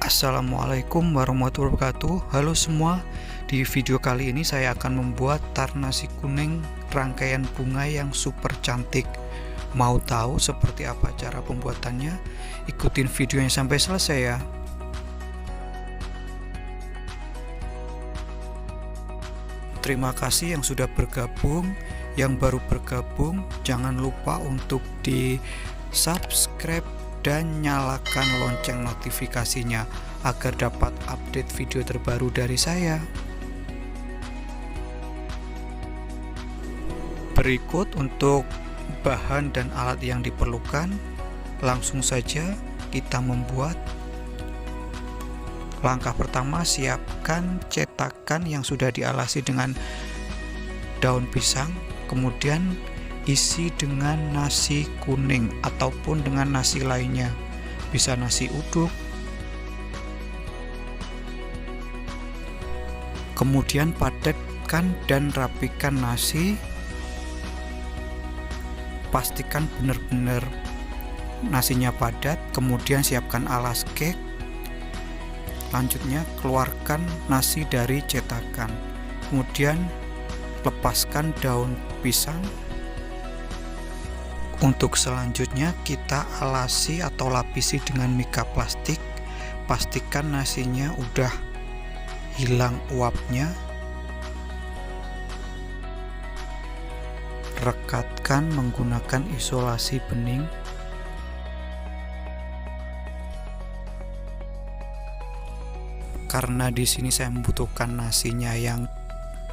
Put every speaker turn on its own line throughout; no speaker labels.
Assalamualaikum warahmatullahi wabarakatuh. Halo semua, di video kali ini saya akan membuat tar nasi kuning rangkaian bunga yang super cantik. Mau tahu seperti apa cara pembuatannya? Ikutin videonya sampai selesai ya. Terima kasih yang sudah bergabung. Yang baru bergabung, jangan lupa untuk di subscribe dan nyalakan lonceng notifikasinya agar dapat update video terbaru dari saya. Berikut untuk bahan dan alat yang diperlukan. Langsung saja kita membuat. Langkah pertama, siapkan cetakan yang sudah dialasi dengan daun pisang, kemudian isi dengan nasi kuning ataupun dengan nasi lainnya, bisa nasi uduk. Kemudian padatkan dan rapikan nasi, pastikan benar-benar nasinya padat. Kemudian siapkan alas cake. Lanjutnya keluarkan nasi dari cetakan, kemudian lepaskan daun pisang. Untuk selanjutnya kita alasi atau lapisi dengan mika plastik. Pastikan nasinya udah hilang uapnya. Rekatkan menggunakan isolasi bening. Karena di sini saya membutuhkan nasinya yang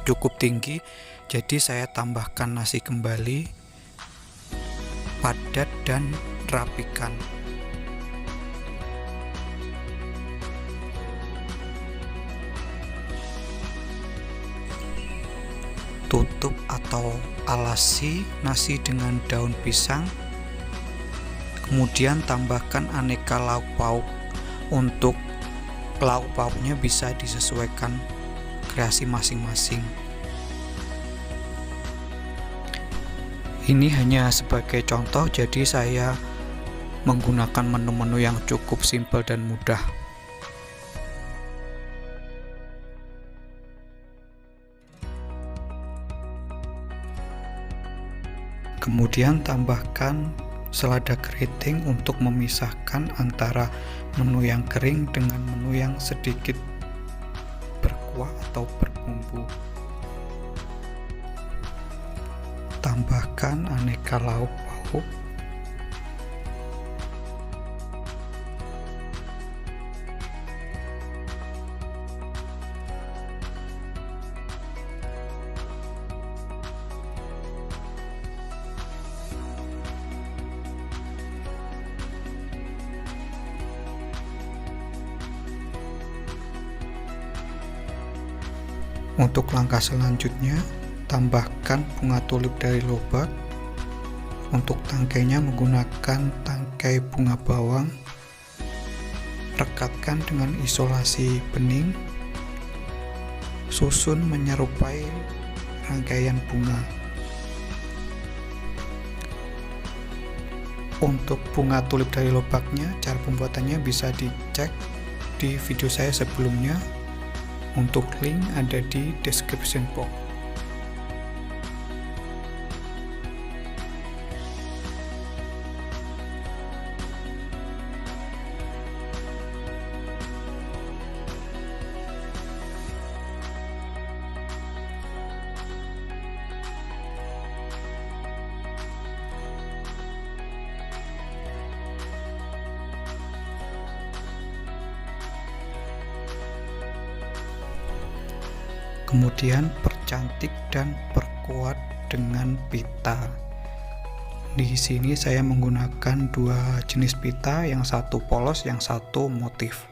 cukup tinggi, jadi saya tambahkan nasi kembali. Padat dan rapikan. Tutup atau alasi nasi dengan daun pisang. Kemudian tambahkan aneka lauk pauk. Untuk lauk pauknya bisa disesuaikan kreasi masing-masing. Ini hanya sebagai contoh, jadi saya menggunakan menu-menu yang cukup simpel dan mudah. Kemudian tambahkan selada keriting untuk memisahkan antara menu yang kering dengan menu yang sedikit berkuah atau berbumbu. Tambahkan aneka lauk pauk. Untuk langkah selanjutnya, tambahkan bunga tulip dari lobak. Untuk tangkainya menggunakan tangkai bunga bawang. Rekatkan dengan isolasi bening. Susun menyerupai rangkaian bunga. Untuk bunga tulip dari lobaknya, cara pembuatannya bisa dicek di video saya sebelumnya. Untuk link ada di description box. Kemudian percantik dan perkuat dengan pita. Di sini saya menggunakan dua jenis pita, yang satu polos, yang satu motif.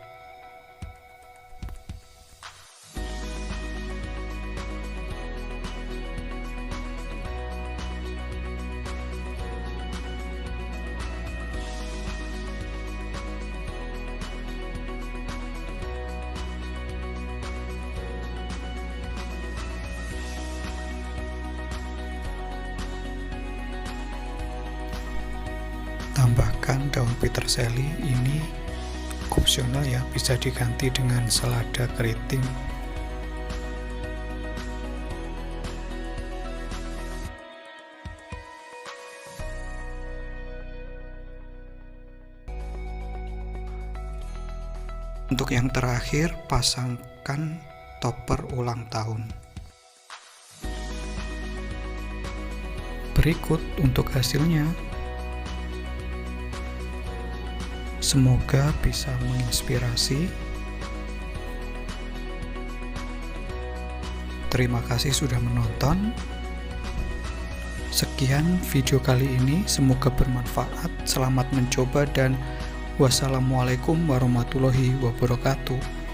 Tambahkan daun peterseli ini opsional ya, bisa diganti dengan selada keriting. Untuk yang terakhir, pasangkan topper ulang tahun. Berikut untuk hasilnya. Semoga bisa menginspirasi. Terima kasih sudah menonton. Sekian video kali ini, semoga bermanfaat. Selamat mencoba dan wassalamualaikum warahmatullahi wabarakatuh.